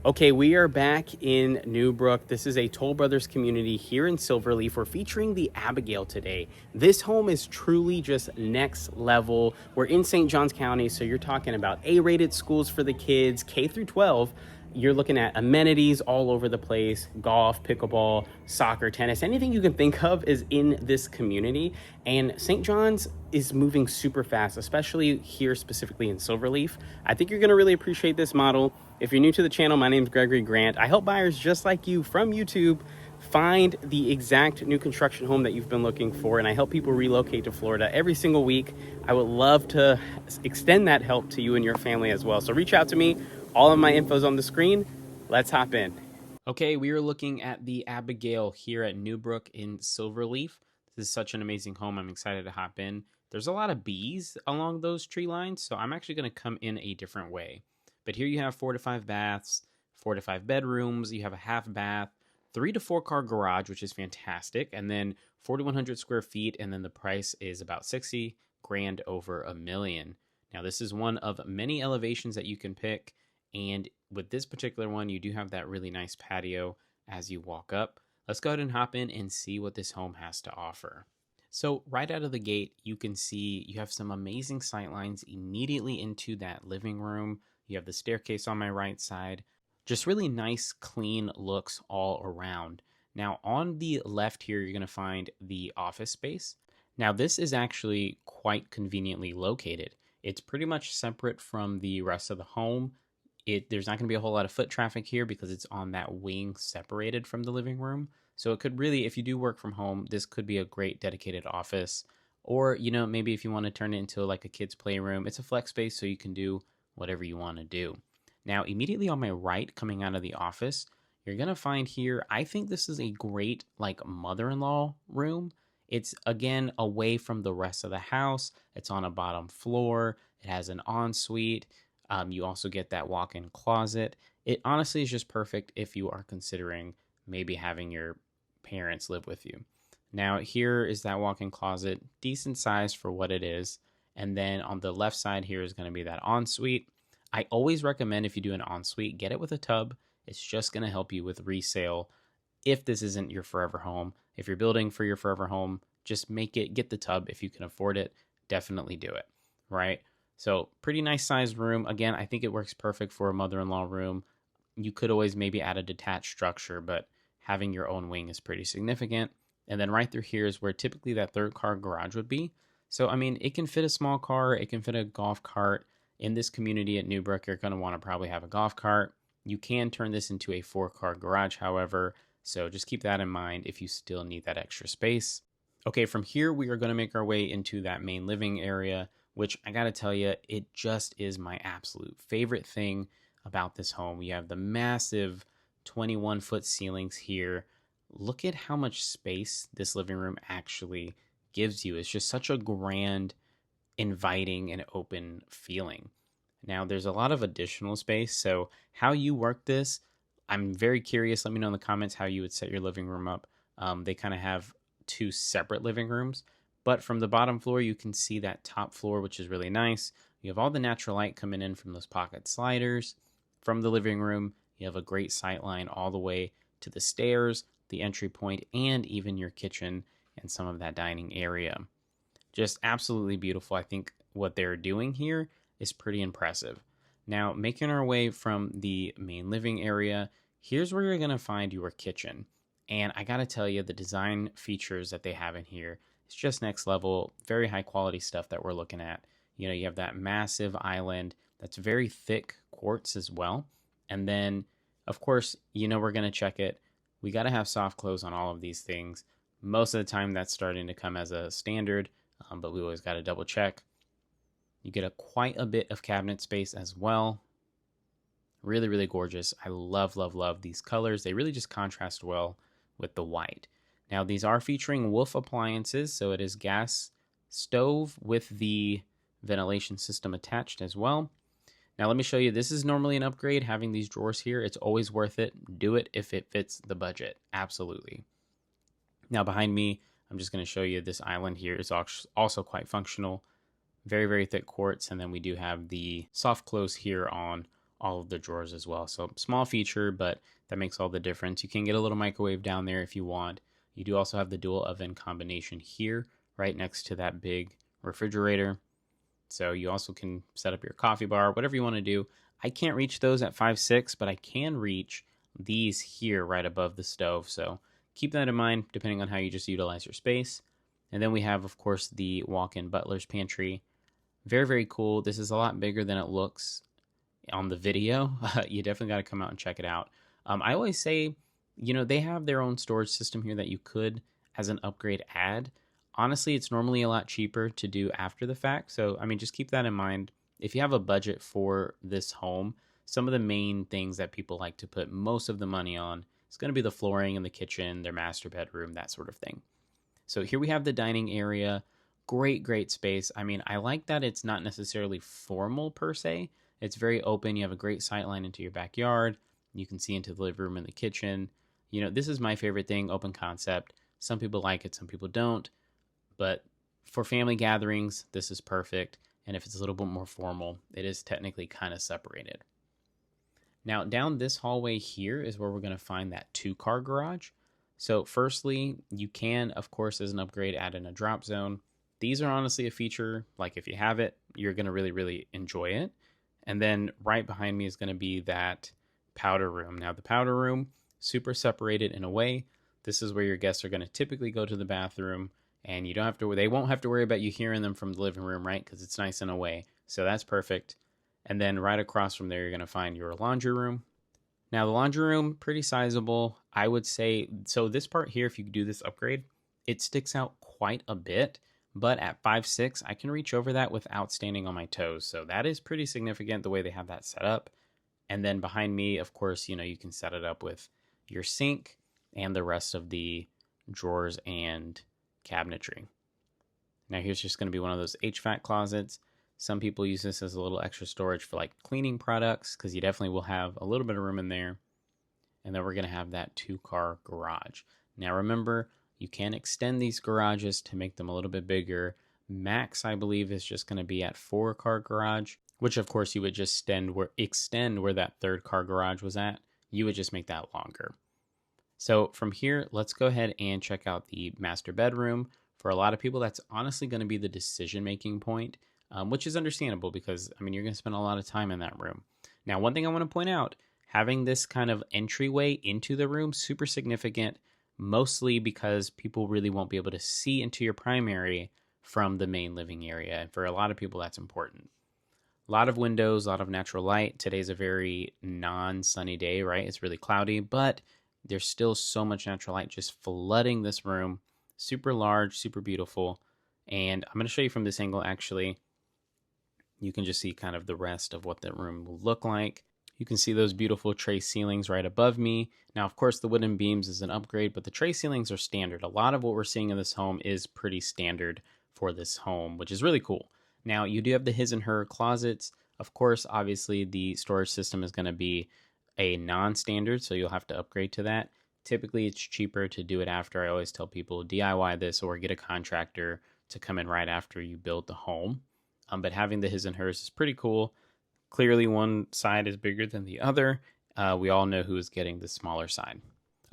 Okay, we are back in Newbrook. This is a Tollbrothers community here in Silverleaf. We're featuring the Abigail today. This home is truly just next level. We're in St. Johns County, so you're talking about A-rated schools for the kids, K through 12. You're looking at amenities all over the place, golf, pickleball, soccer, tennis, anything you can think of is in this community. And St. John's is moving super fast, especially here specifically in Silverleaf. I think you're gonna really appreciate this model. If you're new to the channel, my name is Gregory Grant. I help buyers just like you from YouTube find the exact new construction home that you've been looking for, and I help people relocate to Florida every single week. I would love to extend that help to you and your family as well. So reach out to me. All of my info's on the screen. Let's hop in. Okay, we are looking at the Abigail here at Newbrook in Silverleaf. This is such an amazing home. I'm excited to hop in. There's a lot of bees along those tree lines, so I'm actually going to come in a different way. But here you have 4 to 5 baths, 4 to 5 bedrooms. You have a half bath, 3 to 4 car garage, which is fantastic. And then 4,100 square feet. And then the price is about 60 grand over $1 million. Now, this is one of many elevations that you can pick. And with this particular one, you do have that really nice patio as you walk up. Let's go ahead and hop in and see what this home has to offer. So right out of the gate, you can see you have some amazing sight lines immediately into that living room. You have the staircase on my right side. Just really nice, clean looks all around. Now on the left here, you're going to find the office space. Now this is actually quite conveniently located. It's pretty much separate from the rest of the home. There's not going to be a whole lot of foot traffic here because it's on that wing separated from the living room. So it could really, if you do work from home, this could be a great dedicated office. Or, maybe if you want to turn it into like a kid's playroom, it's a flex space so you can do whatever you want to do. Now, immediately on my right, coming out of the office, you're going to find here, I think this is a great like mother-in-law room. It's, again, away from the rest of the house. It's on a bottom floor. It has an ensuite. You also get that walk-in closet. It honestly is just perfect if you are considering maybe having your parents live with you. Now, here is that walk-in closet, decent size for what it is. And then on the left side here is going to be that ensuite. I always recommend if you do an ensuite, get it with a tub. It's just going to help you with resale. If this isn't your forever home, if you're building for your forever home, just get the tub if you can afford it. Definitely do it, right? So pretty nice sized room. Again, I think it works perfect for a mother-in-law room. You could always maybe add a detached structure, but having your own wing is pretty significant. And then right through here is where typically that 3rd car garage would be. So, I mean, it can fit a small car. It can fit a golf cart. In this community at Newbrook, you're going to want to probably have a golf cart. You can turn this into a 4-car garage, however. So just keep that in mind if you still need that extra space. Okay, from here, we are going to make our way into that main living area, which I got to tell you, it just is my absolute favorite thing about this home. You have the massive 21-foot ceilings here. Look at how much space this living room actually gives you. It's just such a grand, inviting, and open feeling. Now, there's a lot of additional space, so how you work this, I'm very curious. Let me know in the comments how you would set your living room up. They kind of have 2 separate living rooms. But from the bottom floor, you can see that top floor, which is really nice. You have all the natural light coming in from those pocket sliders. From the living room, you have a great sight line all the way to the stairs, the entry point, and even your kitchen and some of that dining area. Just absolutely beautiful. I think what they're doing here is pretty impressive. Now, making our way from the main living area, here's where you're going to find your kitchen. And I got to tell you, the design features that they have in here, it's just next level, very high quality stuff that we're looking at. You have that massive island that's very thick quartz as well. And then, of course, we're going to check it. We got to have soft close on all of these things. Most of the time, that's starting to come as a standard, but we always got to double check. You get quite a bit of cabinet space as well. Really, really gorgeous. I love, love, love these colors. They really just contrast well with the white. Now, these are featuring Wolf appliances, so it is gas stove with the ventilation system attached as well. Now, let me show you. This is normally an upgrade, having these drawers here. It's always worth it. Do it if it fits the budget. Absolutely. Now, behind me, I'm just going to show you this island here is also quite functional. Very, very thick quartz, and then we do have the soft close here on all of the drawers as well. So small feature, but that makes all the difference. You can get a little microwave down there if you want. You do also have the dual oven combination here, right next to that big refrigerator. So you also can set up your coffee bar, whatever you want to do. I can't reach those at 5'6", but I can reach these here right above the stove. So keep that in mind depending on how you just utilize your space. And then we have, of course, the walk-in butler's pantry. Very, very cool. This is a lot bigger than it looks on the video. You definitely got to come out and check it out. I always say, they have their own storage system here that you could, as an upgrade, add. Honestly, it's normally a lot cheaper to do after the fact. So, just keep that in mind. If you have a budget for this home, some of the main things that people like to put most of the money on is going to be the flooring in the kitchen, their master bedroom, that sort of thing. So here we have the dining area. Great, great space. I like that it's not necessarily formal per se. It's very open. You have a great sight line into your backyard. You can see into the living room and the kitchen. This is my favorite thing, open concept. Some people like it, some people don't. But for family gatherings, this is perfect. And if it's a little bit more formal, it is technically kind of separated. Now, down this hallway here is where we're going to find that 2-car garage. So firstly, you can, of course, as an upgrade, add in a drop zone. These are honestly a feature, like if you have it, you're going to really, really enjoy it. And then right behind me is going to be that powder room. Now, the powder room, super separated in a way. This is where your guests are going to typically go to the bathroom. And they won't have to worry about you hearing them from the living room, right? Because it's nice and away. So that's perfect. And then right across from there, you're going to find your laundry room. Now, the laundry room, pretty sizable. I would say, so this part here, if you do this upgrade, it sticks out quite a bit. But at 5'6", I can reach over that without standing on my toes. So that is pretty significant the way they have that set up. And then behind me, of course, you can set it up with your sink and the rest of the drawers and cabinetry. Now here's just going to be one of those HVAC closets. Some people use this as a little extra storage for like cleaning products because you definitely will have a little bit of room in there. And then we're going to have that 2-car garage. Now remember, you can extend these garages to make them a little bit bigger. Max, I believe, is just going to be at 4-car garage, which of course you would just extend where that 3rd-car garage was at. You would just make that longer. So from here, let's go ahead and check out the master bedroom. For a lot of people, that's honestly going to be the decision-making point, which is understandable because, you're going to spend a lot of time in that room. Now, one thing I want to point out, having this kind of entryway into the room, super significant, mostly because people really won't be able to see into your primary from the main living area. And for a lot of people, that's important. A lot of windows, a lot of natural light. Today's a very non-sunny day, right? It's really cloudy, but there's still so much natural light just flooding this room. Super large, super beautiful. And I'm going to show you from this angle, actually. You can just see kind of the rest of what the room will look like. You can see those beautiful tray ceilings right above me. Now, of course, the wooden beams is an upgrade, but the tray ceilings are standard. A lot of what we're seeing in this home is pretty standard for this home, which is really cool. Now, you do have the his and her closets. Of course, obviously, the storage system is going to be a non-standard, so you'll have to upgrade to that. Typically, it's cheaper to do it after. I always tell people DIY this or get a contractor to come in right after you build the home. But having the his and hers is pretty cool. Clearly, one side is bigger than the other. We all know who is getting the smaller side.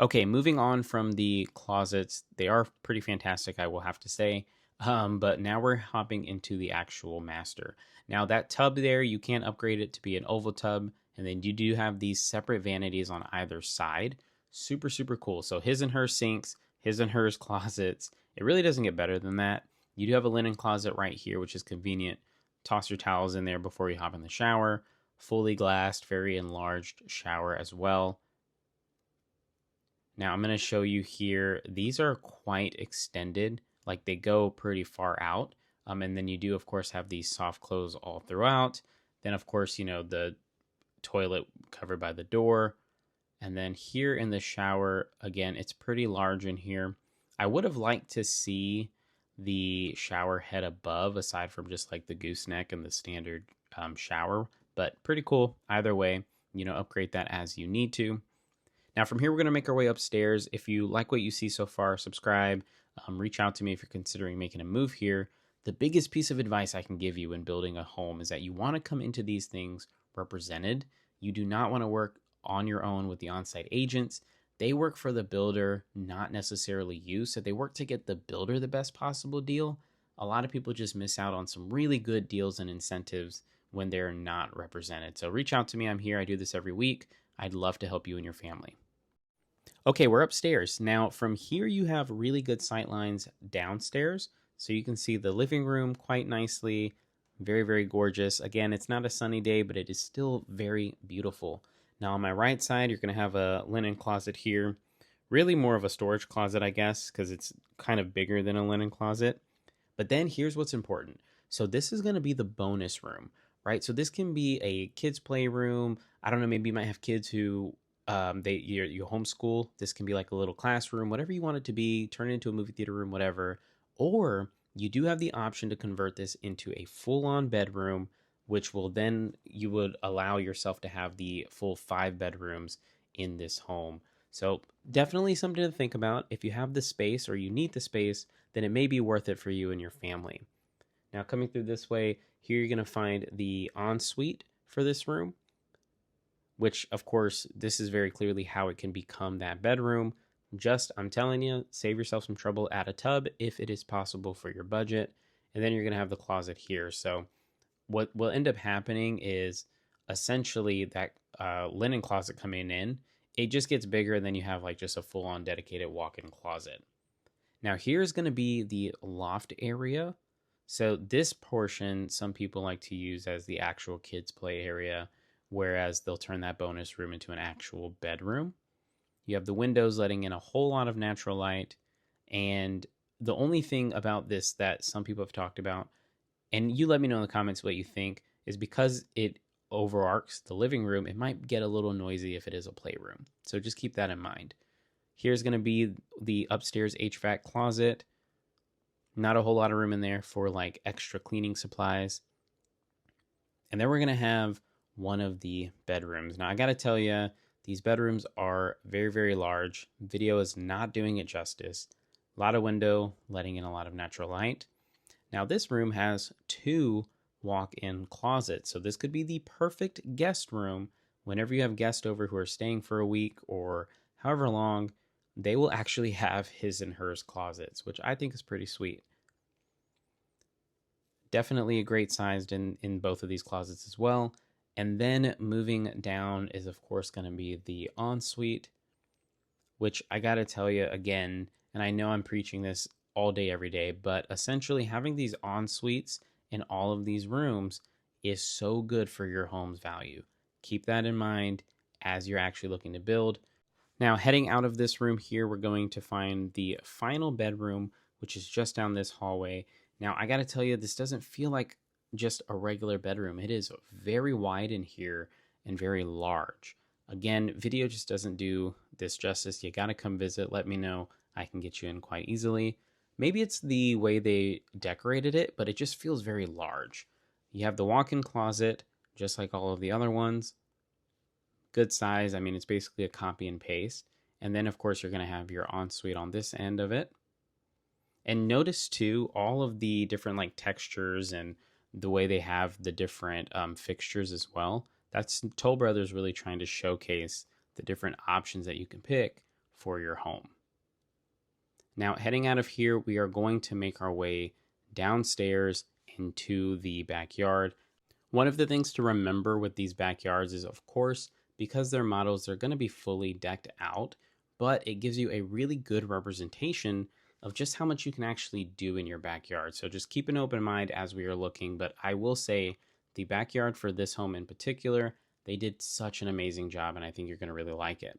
Okay, moving on from the closets. They are pretty fantastic, I will have to say. But now we're hopping into the actual master. Now, that tub there, you can upgrade it to be an oval tub. And then you do have these separate vanities on either side. Super, super cool. So his and her sinks, his and hers closets. It really doesn't get better than that. You do have a linen closet right here, which is convenient. Toss your towels in there before you hop in the shower. Fully glassed, very enlarged shower as well. Now I'm going to show you here. These are quite extended. Like they go pretty far out. And then you do, of course, have these soft close all throughout. Then, of course, the toilet covered by the door. And then here in the shower, again, it's pretty large in here. I would have liked to see the shower head above, aside from just like the gooseneck and the standard shower, but pretty cool either way. Upgrade that as you need to. Now from here, we're going to make our way upstairs. If you like what you see so far, subscribe, reach out to me if you're considering making a move here. The biggest piece of advice I can give you when building a home is that you want to come into these things represented. You do not want to work on your own with the on-site agents. They work for the builder, not necessarily you. So they work to get the builder the best possible deal. A lot of people just miss out on some really good deals and incentives when they're not represented. So reach out to me. I'm here. I do this every week. I'd love to help you and your family. Okay, we're upstairs. Now, from here, you have really good sight lines downstairs. So you can see the living room quite nicely. Very, very gorgeous. Again, it's not a sunny day, but it is still very beautiful. Now, on my right side, you're going to have a linen closet here. Really more of a storage closet, I guess, because it's kind of bigger than a linen closet. But then here's what's important. So this is going to be the bonus room, right? So this can be a kids' playroom. I don't know, maybe you might have kids who you homeschool. This can be like a little classroom, whatever you want it to be, turn it into a movie theater room, whatever. Or you do have the option to convert this into a full-on bedroom, which will then you would allow yourself to have the full 5 bedrooms in this home. So definitely something to think about. If you have the space or you need the space, then it may be worth it for you and your family. Now coming through this way, here you're going to find the ensuite for this room, which of course, this is very clearly how it can become that bedroom. Just, I'm telling you, save yourself some trouble, add a tub if it is possible for your budget. And then you're going to have the closet here. So what will end up happening is essentially that linen closet coming in, it just gets bigger, and then you have like just a full-on dedicated walk-in closet. Now here's going to be the loft area. So this portion, some people like to use as the actual kids play area, whereas they'll turn that bonus room into an actual bedroom. You have the windows letting in a whole lot of natural light. And the only thing about this that some people have talked about, and you let me know in the comments what you think, is because it overarcs the living room, it might get a little noisy if it is a playroom. So just keep that in mind. Here's going to be the upstairs HVAC closet. Not a whole lot of room in there for like extra cleaning supplies. And then we're going to have one of the bedrooms. Now I got to tell you, these bedrooms are very, very large. Video is not doing it justice. A lot of window, letting in a lot of natural light. Now this room has 2 walk-in closets. So this could be the perfect guest room. Whenever you have guests over who are staying for a week or however long, they will actually have his and hers closets, which I think is pretty sweet. Definitely a great sized in both of these closets as well. And then moving down is, of course, going to be the ensuite, which I got to tell you again, and I know I'm preaching this all day, every day, but essentially having these ensuites in all of these rooms is so good for your home's value. Keep that in mind as you're actually looking to build. Now, heading out of this room here, we're going to find the final bedroom, which is just down this hallway. Now, I got to tell you, this doesn't feel like just a regular bedroom. It is very wide in here and very large. Again, video just doesn't do this justice. You got to come visit. Let me know. I can get you in quite easily. Maybe it's the way they decorated it, but it just feels very large. You have the walk-in closet, just like all of the other ones. Good size. I mean, it's basically a copy and paste. And then, of course, you're going to have your ensuite on this end of it. And notice, too, all of the different like textures and the way they have the different fixtures as well. That's Tollbrothers really trying to showcase the different options that you can pick for your home. Now, heading out of here, we are going to make our way downstairs into the backyard. One of the things to remember with these backyards is, of course, because they're models, they're going to be fully decked out, but it gives you a really good representation of just how much you can actually do in your backyard. So just keep an open mind as we are looking, but I will say the backyard for this home in particular, they did such an amazing job, and I think you're going to really like it.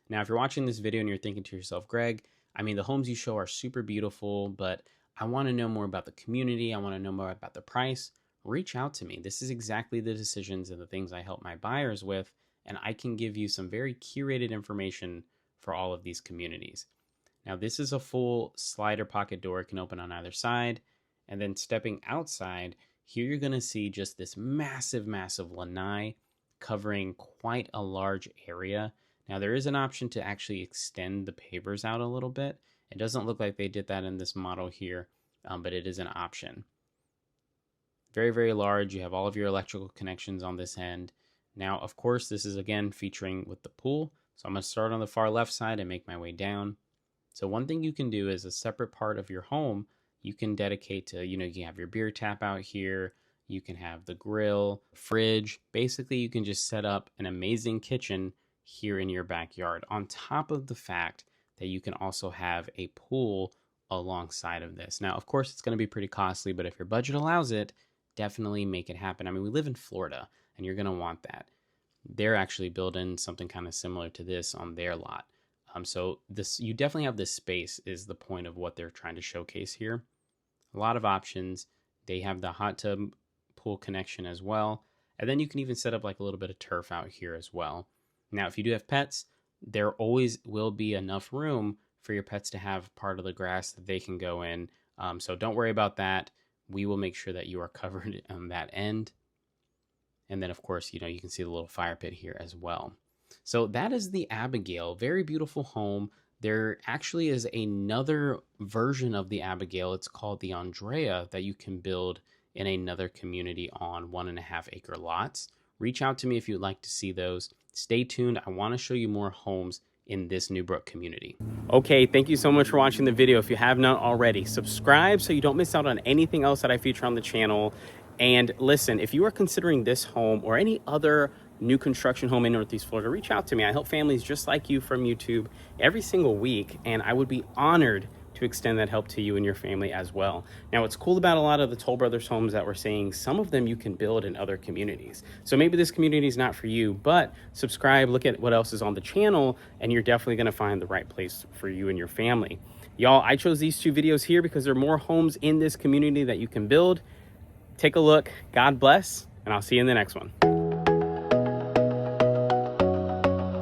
Now, if you're watching this video and you're thinking to yourself, Greg, I mean, the homes you show are super beautiful, but I want to know more about the community. I want to know more about the price. Reach out to me. This is exactly the decisions and the things I help my buyers with, and I can give you some very curated information for all of these communities. Now, this is a full slider pocket door. It can open on either side. And then stepping outside, here you're going to see just this massive, massive lanai covering quite a large area. Now, there is an option to actually extend the pavers out a little bit. It doesn't look like they did that in this model here, but it is an option. Very, very large. You have all of your electrical connections on this end. Now, of course, this is again featuring with the pool. So I'm going to start on the far left side and make my way down. So one thing you can do is a separate part of your home you can dedicate to, you can have your beer tap out here. You can have the grill, fridge. Basically, you can just set up an amazing kitchen here in your backyard, on top of the fact that you can also have a pool alongside of this. Now, of course, it's going to be pretty costly, but if your budget allows it, definitely make it happen. I mean, we live in Florida, and you're going to want that. They're actually building something kind of similar to this on their lot. So this, you definitely have this space is the point of what they're trying to showcase here. A lot of options. They have the hot tub pool connection as well. And then you can even set up like a little bit of turf out here as well. Now, if you do have pets, there always will be enough room for your pets to have part of the grass that they can go in. So don't worry about that. We will make sure that you are covered on that end. And then, of course, you can see the little fire pit here as well. So that is the Abigail. Very beautiful home. There actually is another version of the Abigail. It's called the Andrea that you can build in another community on 1.5 acre lots. Reach out to me if you'd like to see those. Stay tuned. I want to show you more homes in this Newbrook community. Okay, thank you so much for watching the video. If you have not already, subscribe so you don't miss out on anything else that I feature on the channel. And listen, if you are considering this home or any other new construction home in Northeast Florida, reach out to me. I help families just like you from YouTube every single week, and I would be honored to extend that help to you and your family as well. Now, what's cool about a lot of the Tollbrothers homes that we're seeing, some of them you can build in other communities. So maybe this community is not for you, but subscribe, look at what else is on the channel, and you're definitely gonna find the right place for you and your family. Y'all, I chose these 2 videos here because there are more homes in this community that you can build. Take a look. God bless, and I'll see you in the next one.